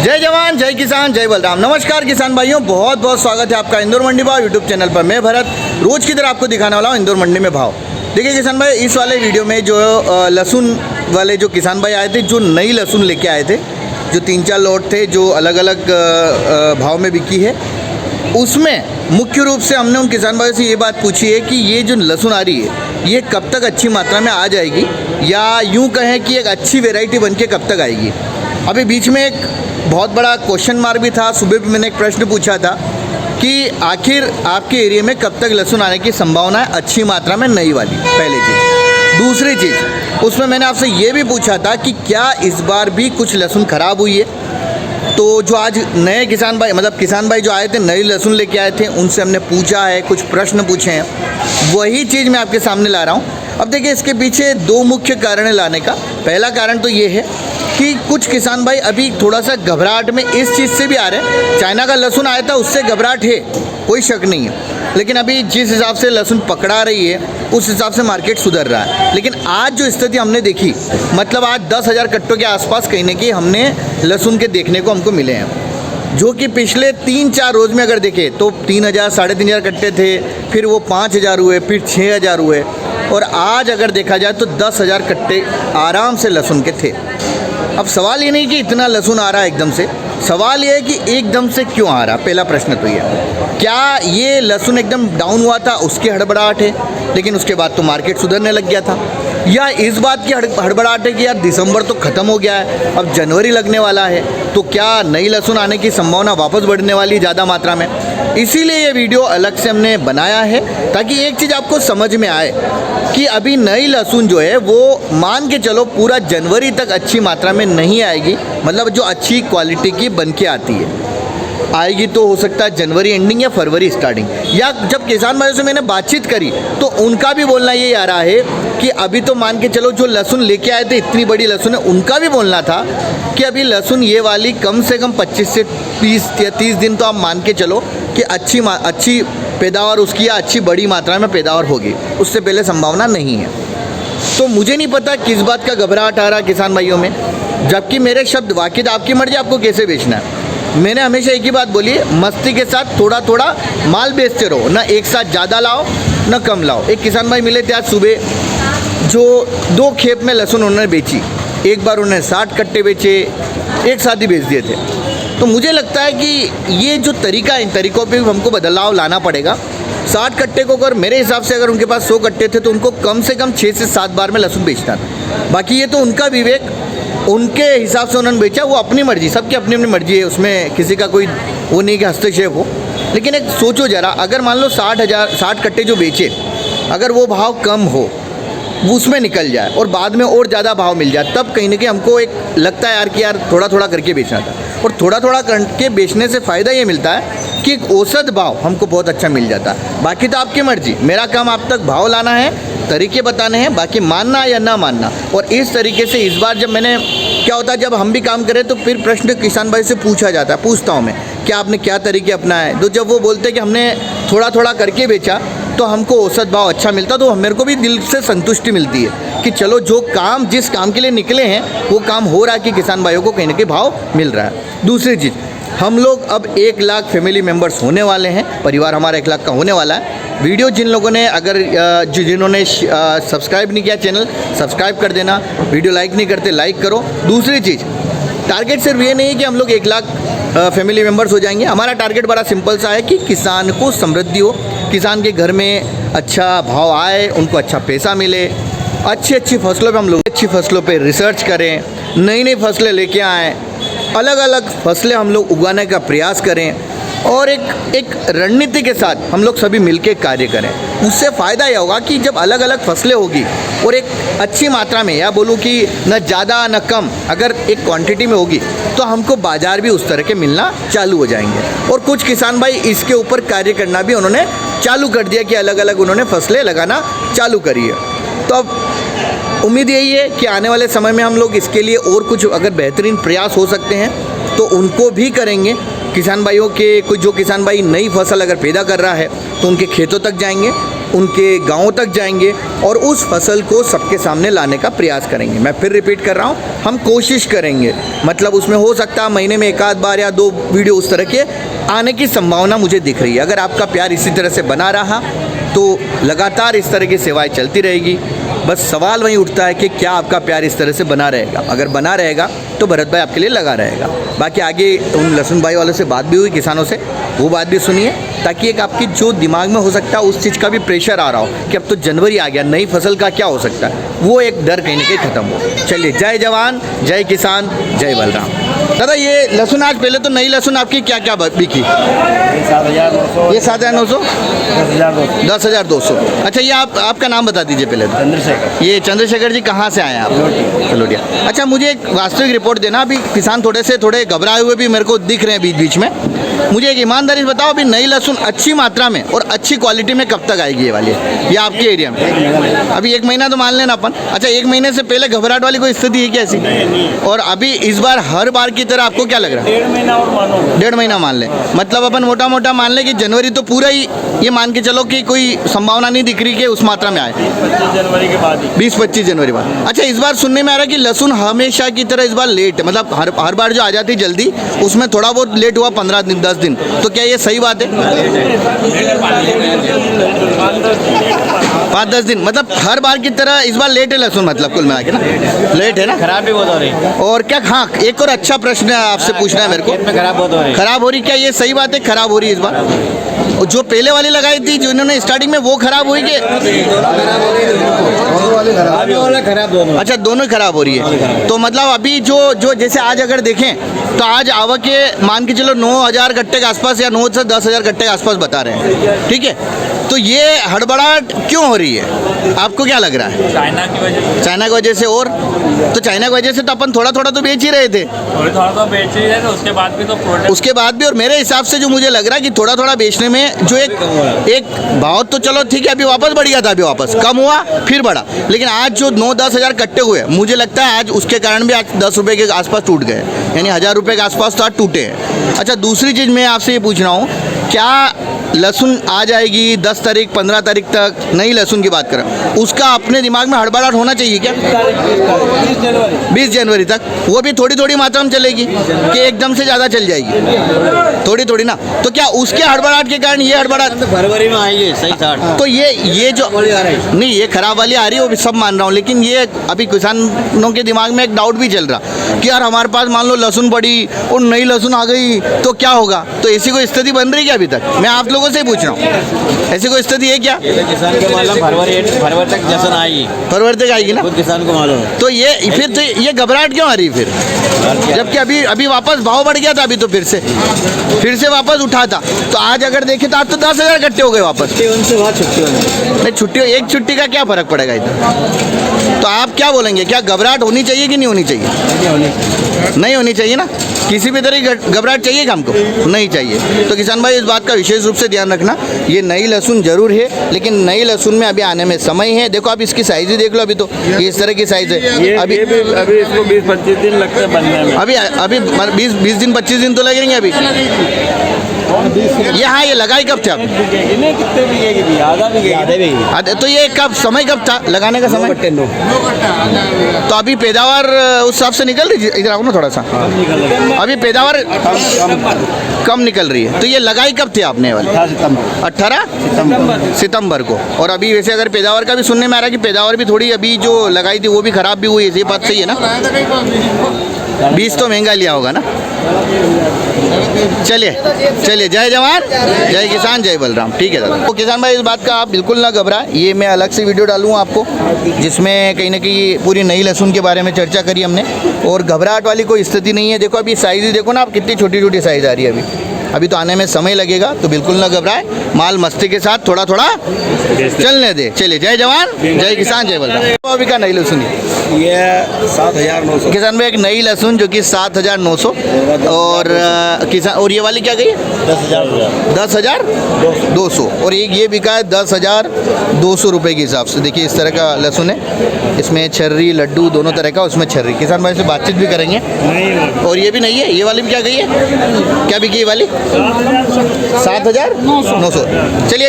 जय जवान जय किसान जय बलराम। नमस्कार किसान भाइयों, बहुत बहुत स्वागत है आपका इंदौर मंडी भाव यूट्यूब चैनल पर। मैं भरत रोज़ की तरह आपको दिखाने वाला हूँ इंदौर मंडी में भाव। देखिए किसान भाई, इस वाले वीडियो में जो लहसुन वाले जो किसान भाई आए थे, जो नई लहसुन लेके आए थे, जो 3-4 लॉट थे जो अलग अलग भाव में बिकी है, उसमें मुख्य रूप से हमने उन किसान भाइयों से ये बात पूछी है कि ये जो लहसुन आ रही है ये कब तक अच्छी मात्रा में आ जाएगी, या यूँ कहें कि एक अच्छी वेराइटी बन के कब तक आएगी। अभी बीच में एक बहुत बड़ा क्वेश्चन मार्क भी था। सुबह भी मैंने एक प्रश्न पूछा था कि आखिर आपके एरिया में कब तक लहसुन आने की संभावना है अच्छी मात्रा में नई वाली, पहली चीज़। दूसरी चीज़, उसमें मैंने आपसे ये भी पूछा था कि क्या इस बार भी कुछ लहसुन ख़राब हुई है। तो जो आज नए किसान भाई, मतलब किसान भाई जो आए थे, नई लहसुन लेके आए थे, उनसे हमने पूछा है, कुछ प्रश्न पूछे हैं, वही चीज़ मैं आपके सामने ला रहा हूँ। अब देखिए, इसके पीछे 2 मुख्य कारण है लाने का। पहला कारण तो ये है कि कुछ किसान भाई अभी थोड़ा सा घबराहट में इस चीज़ से भी आ रहे हैं। चाइना का लहसुन आया था, उससे घबराहट है, कोई शक नहीं है, लेकिन अभी जिस हिसाब से लहसुन पकड़ा रही है उस हिसाब से मार्केट सुधर रहा है। लेकिन आज जो स्थिति हमने देखी, मतलब आज 10,000 कट्टों के आसपास कहीं ना कहीं हमने लहसुन के देखने को हमको मिले हैं, जो कि पिछले 3-4 रोज़ में अगर देखें तो 3,000 साढ़े 3,000 कट्टे थे, फिर वो 5,000 हुए, फिर 6,000 हुए, और आज अगर देखा जाए तो 10,000 कट्टे आराम से लहसुन के थे। अब सवाल ये नहीं कि इतना लहसुन आ रहा है एकदम से, सवाल ये है कि एकदम से क्यों आ रहा। पहला प्रश्न तो ये है, क्या ये लहसुन एकदम डाउन हुआ था उसकी हड़बड़ाहट है, लेकिन उसके बाद तो मार्केट सुधरने लग गया था, या इस बात की हड़बड़ाहट है कि यार दिसंबर तो ख़त्म हो गया है, अब जनवरी लगने वाला है, तो क्या नई लहसुन आने की संभावना वापस बढ़ने वाली ज़्यादा मात्रा में। इसीलिए ये वीडियो अलग से हमने बनाया है, ताकि एक चीज़ आपको समझ में आए कि अभी नई लहसुन जो है वो मान के चलो पूरा जनवरी तक अच्छी मात्रा में नहीं आएगी, मतलब जो अच्छी क्वालिटी की बन के आती है आएगी तो हो सकता है जनवरी एंडिंग या फरवरी स्टार्टिंग। या जब किसान भाइयों से मैंने बातचीत करी तो उनका भी बोलना ये आ रहा है कि अभी तो मान के चलो जो लहसुन लेके आए थे, इतनी बड़ी लहसुन है, उनका भी बोलना था कि अभी लहसुन ये वाली कम से कम 25 से 20 या 30 दिन तो आप मान के चलो कि अच्छी पैदावार उसकी या अच्छी बड़ी मात्रा में पैदावार होगी, उससे पहले संभावना नहीं है। तो मुझे नहीं पता किस बात का घबराहट आ रहा किसान भाइयों में, जबकि मेरे शब्द वाकई आपकी मर्जी आपको कैसे बेचना है। मैंने हमेशा एक ही बात बोली है, मस्ती के साथ थोड़ा थोड़ा माल बेचते रहो, ना एक साथ ज़्यादा लाओ ना कम लाओ। एक किसान भाई मिले थे आज सुबह, जो 2 खेप में लहसुन उन्होंने बेची, एक बार उन्होंने 60 कट्टे बेचे, एक साथ ही बेच दिए थे। तो मुझे लगता है कि ये जो तरीका है, इन तरीक़ों पे हमको बदलाव लाना पड़ेगा। 60 कट्टे को अगर मेरे हिसाब से अगर उनके पास 100 कट्टे थे तो उनको कम से कम 6 से 7 बार में लहसुन बेचना था। बाकी ये तो उनका विवेक, उनके हिसाब से उन्होंने बेचा, वो अपनी मर्जी, सबकी अपनी अपनी मर्जी है, उसमें किसी का कोई वो नहीं कि हस्तक्षेप हो। लेकिन एक सोचो ज़रा, अगर मान लो 60 कट्टे जो बेचे, अगर वो भाव कम हो, वो उसमें निकल जाए और बाद में और ज़्यादा भाव मिल जाए, तब कहीं ना कहीं हमको एक लगता है यार कि यार थोड़ा थोड़ा करके बेचना था। और थोड़ा थोड़ा करके बेचने से फ़ायदा ये मिलता है कि एक औसत भाव हमको बहुत अच्छा मिल जाता है। बाकी तो आपकी मर्जी, मेरा काम आप तक भाव लाना है, तरीके बताने हैं, बाकी मानना या ना मानना। और इस तरीके से इस बार जब मैंने, क्या होता है जब हम भी काम करें तो फिर प्रश्न किसान भाई से पूछा जाता है, पूछता हूँ मैं कि आपने क्या तरीके अपनाए। तो जब वो बोलते हैं कि हमने थोड़ा थोड़ा करके बेचा तो हमको औसत भाव अच्छा मिलता, तो मेरे को भी दिल से संतुष्टि मिलती है कि चलो जो काम, जिस काम के लिए निकले हैं वो काम हो रहा है कि किसान भाइयों को कहीं ना कहीं भाव मिल रहा है। दूसरी चीज़, हम लोग अब 1 लाख फैमिली मेम्बर्स होने वाले हैं, परिवार हमारा 1 लाख का होने वाला है। वीडियो जिन लोगों ने अगर जिन्होंने सब्सक्राइब नहीं किया चैनल, सब्सक्राइब कर देना, वीडियो लाइक नहीं करते लाइक करो। दूसरी चीज़, टारगेट सिर्फ ये नहीं है कि हम लोग 1 लाख फैमिली मेम्बर्स हो जाएंगे। हमारा टारगेट बड़ा सिंपल सा है कि किसान को समृद्धि हो, किसान के घर में अच्छा भाव आए, उनको अच्छा पैसा मिले, अच्छी फसलों पे हम लोग अच्छी फसलों पे रिसर्च करें, नई फसलें लेके आएँ, अलग अलग फसलें हम लोग उगाने का प्रयास करें, और एक रणनीति के साथ हम लोग सभी मिलके कार्य करें। उससे फ़ायदा यह होगा कि जब अलग अलग फसलें होगी और एक अच्छी मात्रा में, या बोलूँ कि न ज़्यादा न कम, अगर एक क्वांटिटी में होगी तो हमको बाज़ार भी उस तरह के मिलना चालू हो जाएंगे। और कुछ किसान भाई इसके ऊपर कार्य करना भी उन्होंने चालू कर दिया कि अलग अलग उन्होंने फसलें लगाना चालू करी है। तो अब उम्मीद यही है कि आने वाले समय में हम लोग इसके लिए और कुछ अगर बेहतरीन प्रयास हो सकते हैं तो उनको भी करेंगे। किसान भाइयों के, कोई जो किसान भाई नई फसल अगर पैदा कर रहा है तो उनके खेतों तक जाएंगे, उनके गांवों तक जाएंगे और उस फसल को सबके सामने लाने का प्रयास करेंगे। मैं फिर रिपीट कर रहा हूँ, हम कोशिश करेंगे, मतलब उसमें हो सकता है महीने में 1 आध बार या 2 वीडियो उस तरह के आने की संभावना मुझे दिख रही है। अगर आपका प्यार इसी तरह से बना रहा तो लगातार इस तरह की सेवाएं चलती रहेगी। बस सवाल वही उठता है कि क्या आपका प्यार इस तरह से बना रहेगा। अगर बना रहेगा तो भरत भाई आपके लिए लगा रहेगा। बाकी आगे उन लहसुन भाई वालों से बात भी हुई, किसानों से, वो बात भी सुनिए, ताकि एक आपकी जो दिमाग में हो सकता है उस चीज़ का भी प्रेशर आ रहा हो कि अब तो जनवरी आ गया, नई फसल का क्या हो सकता है, वो एक डर कहीं ना कहीं खत्म हो। चलिए, जय जवान, जय किसान, जय बलराम। दादा ये लहसुन आज पहले तो नई लहसुन आपकी क्या क्या बिकी? 7,900। ये 7,900, 10,200। 10,200। अच्छा, ये आपका नाम बता दीजिए पहले तो। चंद्रशेखर। ये चंद्रशेखर जी कहाँ से आए हैं आप? लोटिया। अच्छा, मुझे एक वास्तविक रिपोर्ट देना। अभी किसान थोड़े घबराए हुए भी मेरे को दिख रहे हैं बीच बीच में। मुझे एक ईमानदारी से बताओ, अभी नई लहसुन अच्छी मात्रा में और अच्छी क्वालिटी में कब तक आएगी ये वाली, ये आपके एरिया में? अभी 1 महीना तो मान लेना अपन। अच्छा, 1 महीने से पहले घबराहट वाली कोई स्थिति है क्या ऐसी? और अभी इस बार हर बार की तरह आपको क्या लग रहा है? 1.5 महीना और मानो। 1.5 महीना मान ले, मतलब अपन मोटा मोटा मान ले कि जनवरी तो पूरा ही ये मान के चलो कि कोई संभावना नहीं दिख रही कि उस मात्रा में आए। 25 जनवरी के बाद ही। 20-25 जनवरी बाद। अच्छा, इस बार सुनने में आ रहा है कि लहसुन हमेशा की तरह इस बार लेट है, मतलब हर बार जो आ जाती जल्दी उसमें थोड़ा बहुत लेट हुआ, 15 दिन 10 दिन। तो क्या ये सही बात है? 5-10 दिन, मतलब हर बार की तरह इस बार लेट है लहसुन, मतलब कुल मिला के ना लेट है ना। खराब भी बहुत हो रही है। और क्या, हाँ, एक और अच्छा प्रश्न आपसे पूछना है मेरे को। खराब बहुत हो रही है। खराब हो रही, क्या ये सही बात है खराब हो रही है इस बार? और जो पहले वाली लगाई थी जो इन्होंने स्टार्टिंग में, वो खराब हुई कि? खराब दोनों। अच्छा, दोनों खराब हो रही है। तो मतलब अभी जो जैसे आज अगर देखें तो आज आवक के मान के चलो 9,000 गट्टे के आसपास या 9 से 10,000 गट्टे के आसपास बता रहे हैं, ठीक है? तो ये हड़बड़ाहट क्यों हो रही है, आपको क्या लग रहा है? चाइना की वजह से। चाइना की वजह से। और तो चाइना की वजह से तो अपन थोड़ा थोड़ा तो बेच ही रहे थे, थोड़ा तो बेच ही रहे थे, उसके बाद भी तो प्रोडक्ट। उसके बाद भी। और मेरे हिसाब से जो मुझे लग रहा है कि थोड़ा थोड़ा बेचने में जो एक भाव तो चलो ठीक है, अभी वापस बढ़ गया था, अभी वापस कम हुआ फिर बढ़ा, लेकिन आज जो 9-10 हज़ार कट्टे हुए, मुझे लगता है आज उसके कारण भी आज 10 रुपये के आसपास टूट गए, यानी 1,000 रुपये के आसपास तो आज टूटे हैं। अच्छा, दूसरी चीज़ मैं आपसे ये पूछ रहा हूँ, क्या लहसुन आ जाएगी 10 तारीख 15 तारीख तक, नई लहसुन की बात करें, उसका अपने दिमाग में हड़बड़ाहट होना चाहिए क्या? 20 जनवरी तक वो भी थोड़ी थोड़ी मात्रा में चलेगी कि एकदम से ज़्यादा चल जाएगी? थोड़ी थोड़ी ना। तो क्या उसके हड़बड़ाहट के कारण ये हड़बड़ाहट फरवरी में आई है सही था। तो ये जो नहीं, ये खराब वाली आ रही है वो भी सब मान रहा हूँ, लेकिन ये अभी किसानों के दिमाग में एक डाउट भी चल रहा कि यार हमारे पास मान लो लहसुन पड़ी और नई लहसुन आ गई तो क्या होगा? तो ऐसी कोई स्थिति बन रही क्या अभी तक? मैं आप लोगों से ही पूछ रहा हूँ, ऐसी कोई स्थिति है क्या? किसान के मालूम फरवरी तक लहसुन आएगी। फरवरी तक आएगी ना? खुद किसान को मालूम है। तो ये फिर तो ये घबराहट क्यों आ रही फिर, जबकि अभी वापस भाव बढ़ गया था, अभी तो फिर से वापस उठा था। तो आज अगर देखें तो आज तो 10,000 इकट्ठे हो गए वापस। नहीं, छुट्टी, एक छुट्टी का क्या फर्क पड़ेगा इधर? तो आप क्या बोलेंगे, क्या घबराहट होनी चाहिए कि नहीं होनी चाहिए? नहीं होनी चाहिए ना, किसी भी तरह की घबराहट चाहिए कि हमको? नहीं चाहिए। तो किसान भाई इस बात का विशेष रूप से ध्यान रखना, ये नई लहसुन जरूर है, लेकिन नई लहसुन में अभी आने में समय है। देखो आप इसकी साइज ही देख लो, अभी तो ये इस तरह की साइज है। अभी इसको 20-25 दिन लगते हैं बनने में। अभी 20 दिन 25 दिन तो लगेंगे अभी। यहाँ ये लगाई कब थे आप? कितने बिकेगी भी? आधा बिकेगी। तो ये कब, समय कब था लगाने का समय? तो अभी पैदावार उस हिसाब से निकल रही है? इधर आओ ना थोड़ा सा। अभी पैदावार कम निकल रही है। तो ये लगाई कब थे आपने वाली? 18 सितंबर को। और अभी वैसे अगर पैदावार का भी सुनने में आ रहा है कि पैदावार भी थोड़ी अभी जो लगाई थी वो भी खराब भी हुई है, ये बात सही है ना? बीज तो महंगा लिया होगा ना? चलिए, जय जवान, जय किसान, जय बलराम। ठीक है दादा। तो किसान भाई इस बात का आप बिल्कुल ना घबराएं, ये मैं अलग से वीडियो डालूंगा आपको, जिसमें कहीं ना कहीं पूरी नई लहसुन के बारे में चर्चा करी हमने, और घबराहट वाली कोई स्थिति नहीं है। देखो अभी साइज़ ही देखो ना आप, कितनी छोटी छोटी साइज़ आ रही है अभी तो आने में समय लगेगा, तो बिल्कुल ना घबराए, माल मस्ती के साथ थोड़ा थोड़ा चलने दे। चलिए, जय जवान, जय किसान, जय बलराम। अभी का नई लहसुन ये 7,900 किसान भाई, एक नई लहसुन जो कि 7,900, और किसान, और ये वाली क्या गई? 10,200। और एक ये बिका है 10,200 रुपये के हिसाब से। देखिए इस तरह का लहसुन है, इसमें छर्री लड्डू दोनों तरह का, उसमें छर्री। किसान भाई से बातचीत भी करेंगे। और ये भी नहीं है, ये वाली भी क्या गई है, क्या बिकी ये वाली? 7,900। चलिए।